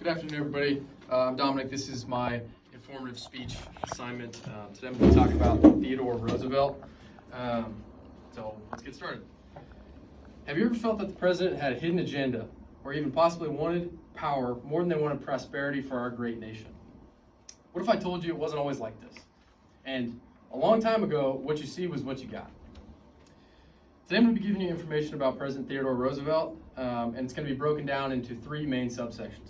Good afternoon, everybody. I'm Dominic. This is my informative speech assignment. Today I'm going to talk about Theodore Roosevelt. So let's get started. Have you ever felt that the president had a hidden agenda, or even possibly wanted power more than they wanted prosperity for our great nation? What if I told you it wasn't always like this? And a long time ago, what you see was what you got. Today I'm going to be giving you information about President Theodore Roosevelt, and it's going to be broken down into three main subsections.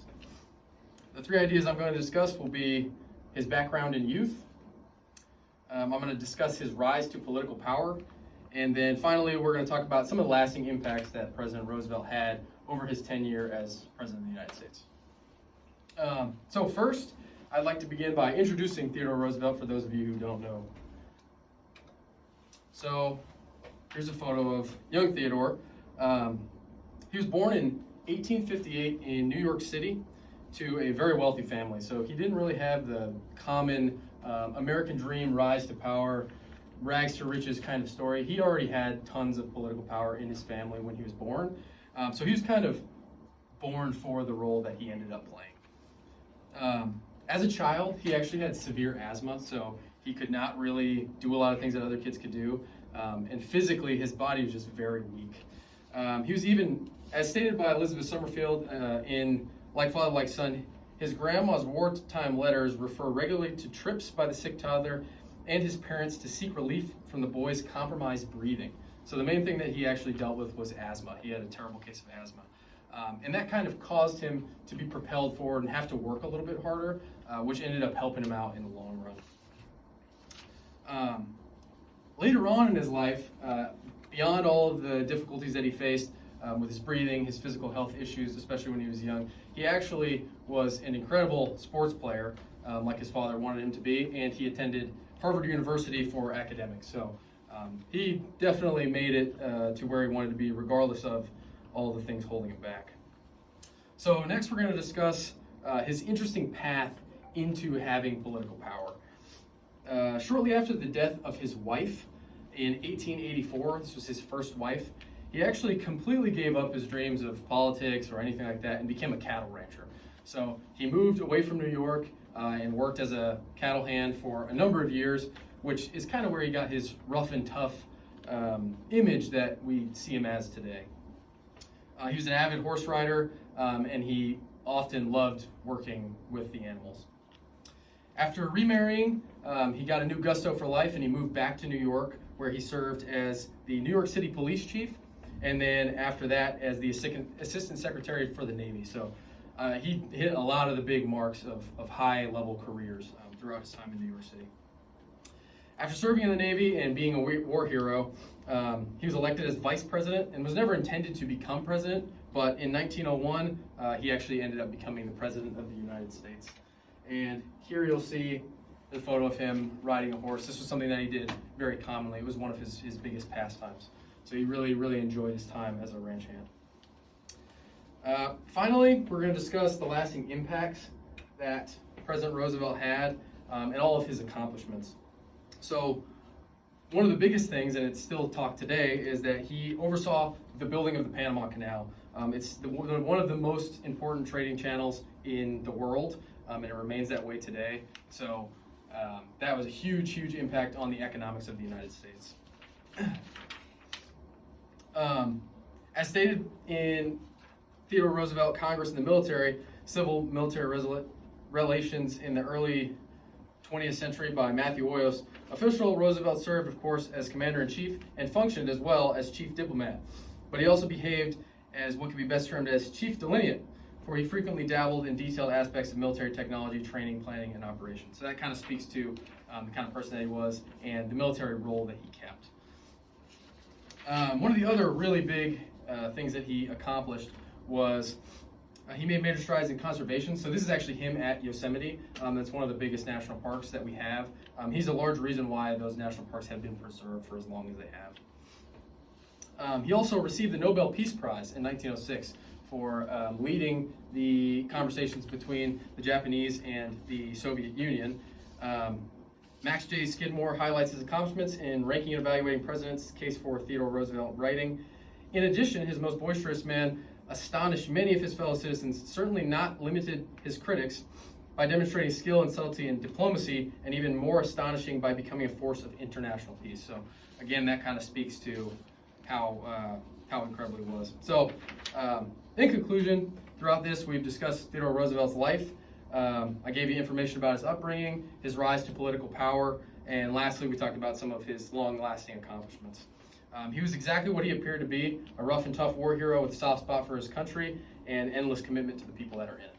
The three ideas I'm going to discuss will be his background in youth, I'm going to discuss his rise to political power, and then finally we're going to talk about some of the lasting impacts that President Roosevelt had over his tenure as President of the United States. So first, I'd like to begin by introducing Theodore Roosevelt for those of you who don't know. So here's a photo of young Theodore. He was born in 1858 in New York City to a very wealthy family. So he didn't really have the common American dream, rise to power, rags to riches kind of story. He already had tons of political power in his family when he was born. So he was kind of born for the role that he ended up playing. As a child, he actually had severe asthma, so he could not really do a lot of things that other kids could do. And physically, his body was just very weak. He was even, as stated by Elizabeth Summerfield in Like Father, Like Son, his grandma's wartime letters refer regularly to trips by the sick toddler and his parents to seek relief from the boy's compromised breathing. So the main thing that he actually dealt with was asthma. He had a terrible case of asthma. And that kind of caused him to be propelled forward and have to work a little bit harder, which ended up helping him out in the long run. Later on in his life, beyond all of the difficulties that he faced with his breathing, his physical health issues, especially when he was young, he actually was an incredible sports player, like his father wanted him to be, and he attended Harvard University for academics. So he definitely made it to where he wanted to be, regardless of all the things holding him back. So next we're going to discuss his interesting path into having political power. Shortly after the death of his wife in 1884, this was his first wife, he actually completely gave up his dreams of politics or anything like that and became a cattle rancher. So he moved away from New York and worked as a cattle hand for a number of years, which is kind of where he got his rough and tough image that we see him as today. He was an avid horse rider, and he often loved working with the animals. After remarrying, he got a new gusto for life, and he moved back to New York, where he served as the New York City Police Chief, and then after that as the Assistant Secretary for the Navy. So he hit a lot of the big marks of high-level careers throughout his time in New York City. After serving in the Navy and being a war hero, he was elected as vice president and was never intended to become president, but in 1901, he actually ended up becoming the president of the United States. And here you'll see the photo of him riding a horse. This was something that he did very commonly. It was one of his biggest pastimes. So he really, really enjoyed his time as a ranch hand. Finally, we're going to discuss the lasting impacts that President Roosevelt had and all of his accomplishments. So one of the biggest things, and it's still talked today, is that he oversaw the building of the Panama Canal. It's one of the most important trading channels in the world, and it remains that way today. So that was a huge, huge impact on the economics of the United States. As stated in Theodore Roosevelt, Congress and the military, civil-military relations in the early 20th century by Matthew Oyos, official Roosevelt served, of course, as commander-in-chief and functioned as well as chief diplomat. But he also behaved as what could be best termed as chief delineate, for he frequently dabbled in detailed aspects of military technology, training, planning, and operations. So that kind of speaks to the kind of person that he was and the military role that he kept. One of the other really big things that he accomplished was he made major strides in conservation. So this is actually him at Yosemite. That's one of the biggest national parks that we have. He's a large reason why those national parks have been preserved for as long as they have. He also received the Nobel Peace Prize in 1906 for leading the conversations between the Japanese and the Soviet Union. Max J. Skidmore highlights his accomplishments in ranking and evaluating presidents, case for Theodore Roosevelt, writing, In addition, his most boisterous man astonished many of his fellow citizens, certainly not limited his critics, by demonstrating skill and subtlety in diplomacy, and even more astonishing by becoming a force of international peace. So again, that kind of speaks to how incredible he was. So in conclusion, throughout this, we've discussed Theodore Roosevelt's life. I gave you information about his upbringing, his rise to political power, and lastly, we talked about some of his long-lasting accomplishments. He was exactly what he appeared to be, a rough and tough war hero with a soft spot for his country and endless commitment to the people that are in it.